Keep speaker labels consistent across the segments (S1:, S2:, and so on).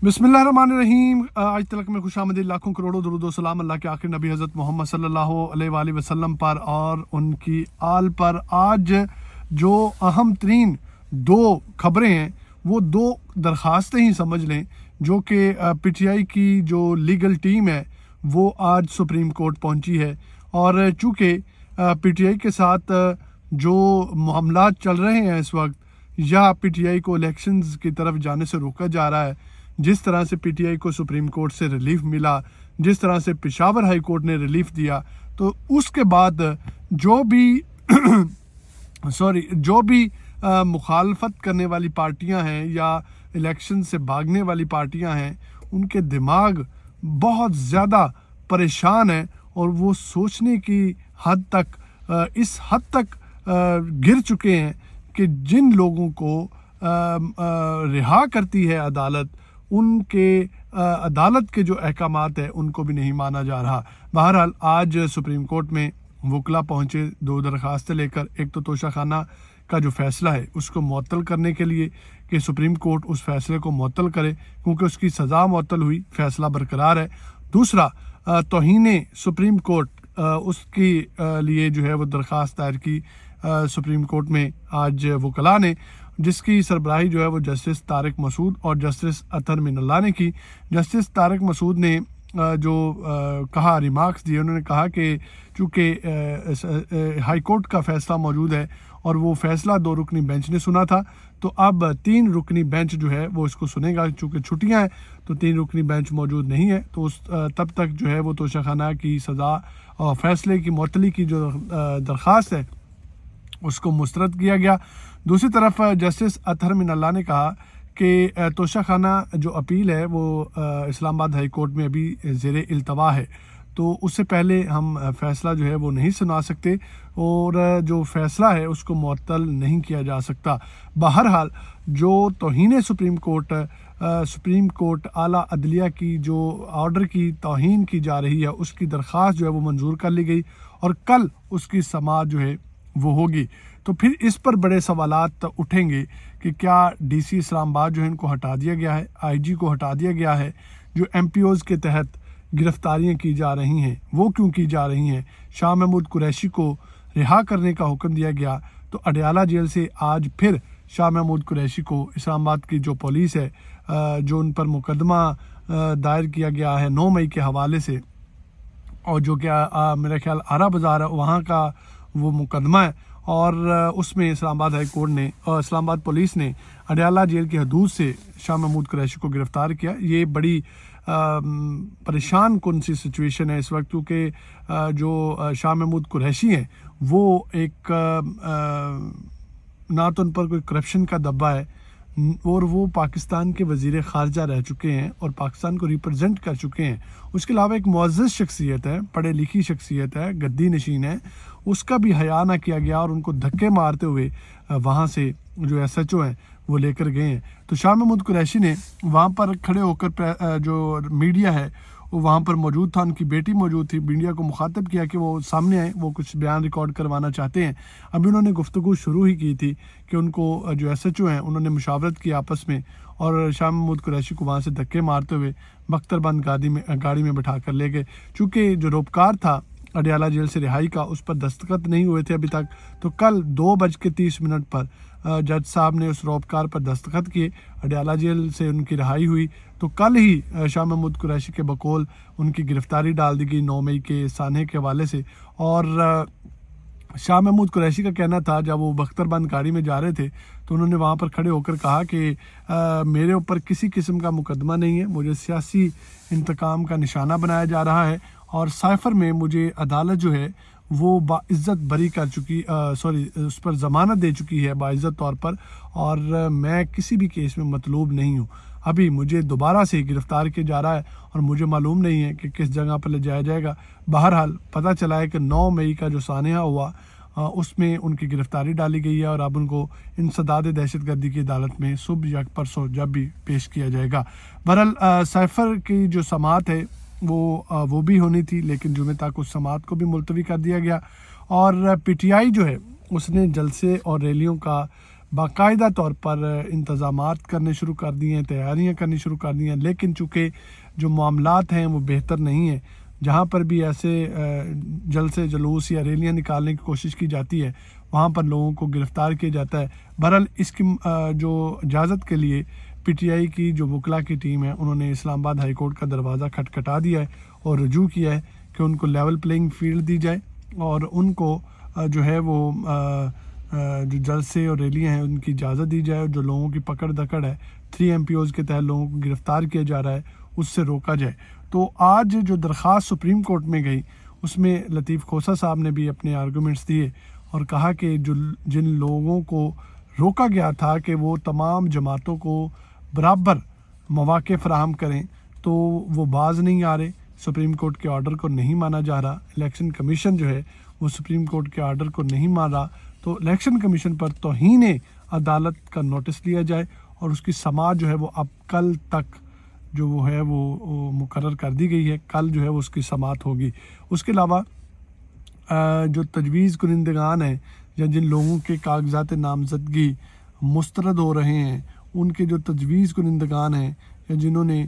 S1: बिस्मिल्लाहिर्रहमानिर्रहीम। आज तलक में खुशामदीद लाखों करोड़ों दुरूद व सलाम अल्लाह के आखिरी नबी हज़रत मोहम्मद सल्लल्लाहु अलैहि वसल्लम पर और उनकी आल पर। आज जो अहम तरीन दो खबरें हैं वो दो दरख्वास्तें ही समझ लें, जो कि पीटीआई की जो लीगल टीम है वो आज सुप्रीम कोर्ट पहुंची है। और चूँकि पीटीआई के साथ जो मामलात चल रहे हैं इस वक्त, या पीटीआई को इलेक्शंस की तरफ जाने से रोका जा रहा है, जिस तरह से पीटीआई को सुप्रीम कोर्ट से रिलीफ मिला, जिस तरह से पेशावर हाई कोर्ट ने रिलीफ दिया, तो उसके बाद जो भी मुखालफत करने वाली पार्टियां हैं या इलेक्शन से भागने वाली पार्टियां हैं, उनके दिमाग बहुत ज़्यादा परेशान है और वो सोचने की हद तक इस हद तक गिर चुके हैं कि जिन लोगों को रिहा करती है अदालत, उनके अदालत के जो अहकामात है उनको भी नहीं माना जा रहा। बहरहाल आज सुप्रीम कोर्ट में वकला पहुंचे दो दरख्वास्तें लेकर। एक तो तोशा खाना का जो फैसला है उसको मुअत्तल करने के लिए कि सुप्रीम कोर्ट उस फैसले को मुअत्तल करे, क्योंकि उसकी सज़ा मुअत्तल हुई, फैसला बरकरार है। दूसरा, तौहीने सुप्रीम कोर्ट उसके लिए जो है वो दरख्वास्त दायर की सुप्रीम कोर्ट में आज वकला ने, जिसकी सरबराही जो है वो जस्टिस तारिक मसूद और जस्टिस अतहर मिनल्लाह ने की। जस्टिस तारिक मसूद ने जो कहा, रिमार्क्स दिए, उन्होंने कहा कि चूँकि हाई कोर्ट का फैसला मौजूद है और वो फैसला 2 रुकनी बेंच ने सुना था, तो अब 3 रुकनी बेंच जो है वो इसको सुनेगा। चूँकि छुट्टियां हैं तो 3 रुकनी बेंच मौजूद नहीं है, तो उस तब तक जो है वो तोशाखाना की सज़ा और फैसले की मुअत्तली की जो दरख्वास्त है उसको मुस्तरद किया गया। दूसरी तरफ जस्टिस अतहर मिनल्लाह ने कहा कि तोशाखाना जो अपील है वो इस्लामाबाद हाई कोर्ट में अभी ज़ेरे इल्तवा है, तो उससे पहले हम फ़ैसला जो है वो नहीं सुना सकते और जो फ़ैसला है उसको मुअत्तल नहीं किया जा सकता। बहरहाल जो तौहीन सुप्रीम कोर्ट आला अदलिया की जो ऑर्डर की तौहीन की जा रही है, उसकी दरख्वास्त जो है वो मंजूर कर ली गई और कल उसकी समाअत जो है वो होगी। तो फिर इस पर बड़े सवालात उठेंगे कि क्या डीसी इस्लामाबाद जो है इनको हटा दिया गया है, आईजी को हटा दिया गया है, जो एमपीओज़ के तहत गिरफ्तारियां की जा रही हैं वो क्यों की जा रही हैं, शाह महमूद कुरैशी को रिहा करने का हुक्म दिया गया, तो अडयाला जेल से आज फिर शाह महमूद कुरैशी को इस्लामाबाद की जो पुलिस है, जो उन पर मुकदमा दायर किया गया है 9 मई के हवाले से, और जो क्या मेरा ख्याल आरा बाज़ार है वहाँ का वो मुकदमा है, और उसमें इस्लामाबाद हाई कोर्ट ने और इस्लामाबाद पुलिस ने अडयाला जेल की हदूद से शाह महमूद कुरैशी को गिरफ़्तार किया। ये बड़ी परेशान कौन सी सिचुएशन है इस वक्त, क्योंकि जो शाह महमूद कुरैशी हैं वो एक ना तो उन पर कोई करप्शन का दब्बा है, और वो पाकिस्तान के वज़ीर ख़ारजा रह चुके हैं और पाकिस्तान को रिप्रेजेंट कर चुके हैं। उसके अलावा एक मुअज़्ज़ज़ शख्सियत है, पढ़े लिखी शख्सियत है, गद्दी नशीन है, उसका भी हया ना किया गया और उनको धक्के मारते हुए वहाँ से जो SHO हैं वो लेकर गए हैं। तो शाह महमूद कुरैशी ने वहाँ पर खड़े होकर जो मीडिया है वो वहाँ पर मौजूद था, उनकी बेटी मौजूद थी, मीडिया को मुखातब किया कि वो सामने आए, वो कुछ बयान रिकॉर्ड करवाना चाहते हैं। अभी उन्होंने गुफ्तगू शुरू ही की थी कि उनको जो SHO हैं उन्होंने मुशावरत की आपस में, और शाह महमूद कुरैशी को वहाँ से धक्के मारते हुए बख्तरबंद गाड़ी में बैठा कर ले गए। चूँकि जो रोपकार था अडयाला जेल से रिहाई का, उस पर दस्तखत नहीं हुए थे अभी तक, तो कल 2:30 पर जज साहब ने उस रोपकार पर दस्तखत किए, अडयाला जेल से उनकी रिहाई हुई। तो कल ही शाह महमूद कुरैशी के बकौल उनकी गिरफ्तारी डाल दी गई 9 मई के सान्हे के हवाले से। और शाह महमूद कुरैशी का कहना था, जब वो बख्तरबंद गाड़ी में जा रहे थे तो उन्होंने वहाँ पर खड़े होकर कहा कि मेरे ऊपर किसी किस्म का मुकदमा नहीं है, मुझे सियासी इंतकाम का निशाना बनाया जा रहा है, और साइफर में मुझे अदालत जो है वो बाइज़्ज़त बरी कर चुकी उस पर ज़मानत दे चुकी है बाइज़्ज़त तौर पर, और मैं किसी भी केस में मतलूब नहीं हूँ। अभी मुझे दोबारा से गिरफ़्तार किया जा रहा है और मुझे मालूम नहीं है कि किस जगह पर ले जाया जाएगा। बहरहाल पता चला है कि 9 मई का जो सान्हा हुआ उसमें उनकी गिरफ़्तारी डाली गई है और अब उनको इंसदाद दहशतगर्दी की अदालत में सुबह या परसों जब भी पेश किया जाएगा। बहरहाल साइफर की जो समाअत है वो भी होनी थी, लेकिन जुमे तक उस समाअत को भी मुलतवी कर दिया गया। और पीटीआई जो है उसने जलसे और रैलियों का باقاعدہ طور پر انتظامات کرنے شروع کر دیے ہیں، تیاریاں کرنی شروع کر دی ہیں، لیکن چونکہ جو معاملات ہیں وہ بہتر نہیں ہیں، جہاں پر بھی ایسے جلسے جلوس یا ریلیاں نکالنے کی کوشش کی جاتی ہے وہاں پر لوگوں کو گرفتار کیا جاتا ہے۔ بہرحال اس کی جو اجازت کے لیے پی ٹی آئی کی جو وکلاء کی ٹیم ہے انہوں نے اسلام آباد ہائی کورٹ کا دروازہ کھٹکھٹا دیا ہے اور رجوع کیا ہے کہ ان کو لیول پلینگ فیلڈ دی جائے اور ان کو جو ہے وہ جو جلسے اور ریلیاں ہیں ان کی اجازت دی جائے، اور جو لوگوں کی پکڑ دکڑ ہے 3 MPOs کے تحت لوگوں کو گرفتار کیا جا رہا ہے اس سے روکا جائے۔ تو آج جو درخواست سپریم کورٹ میں گئی اس میں لطیف کھوسہ صاحب نے بھی اپنے آرگومنٹس دیے اور کہا کہ جن لوگوں کو روکا گیا تھا کہ وہ تمام جماعتوں کو برابر مواقع فراہم کریں تو وہ باز نہیں آ رہے، سپریم کورٹ کے آرڈر کو نہیں مانا جا رہا، الیکشن کمیشن جو ہے وہ سپریم کورٹ کے آرڈر کو نہیں مان رہا، تو الیکشن کمیشن پر توہین عدالت کا نوٹس لیا جائے اور اس کی سماعت جو ہے وہ اب کل تک جو وہ ہے وہ مقرر کر دی گئی ہے، کل جو ہے وہ اس کی سماعت ہوگی۔ اس کے علاوہ جو تجویز کنندگان ہیں یا جن لوگوں کے کاغذات نامزدگی مسترد ہو رہے ہیں، ان کے جو تجویز کنندگان ہیں یا جنہوں نے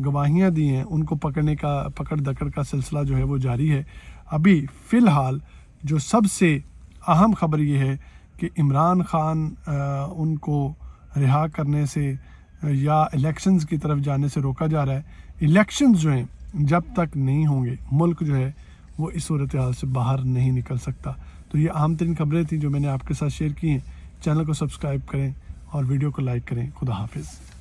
S1: گواہیاں دی ہیں ان کو پکڑ دکڑ کا سلسلہ جو ہے وہ جاری ہے۔ ابھی فی الحال جو سب سے اہم خبر یہ ہے کہ عمران خان ان کو رہا کرنے سے یا الیکشنز کی طرف جانے سے روکا جا رہا ہے۔ الیکشنز جو ہیں جب تک نہیں ہوں گے ملک جو ہے وہ اس صورتحال سے باہر نہیں نکل سکتا۔ تو یہ اہم ترین خبریں تھیں جو میں نے آپ کے ساتھ شیئر کی ہیں۔ چینل کو سبسکرائب کریں اور ویڈیو کو لائک کریں۔ خدا حافظ۔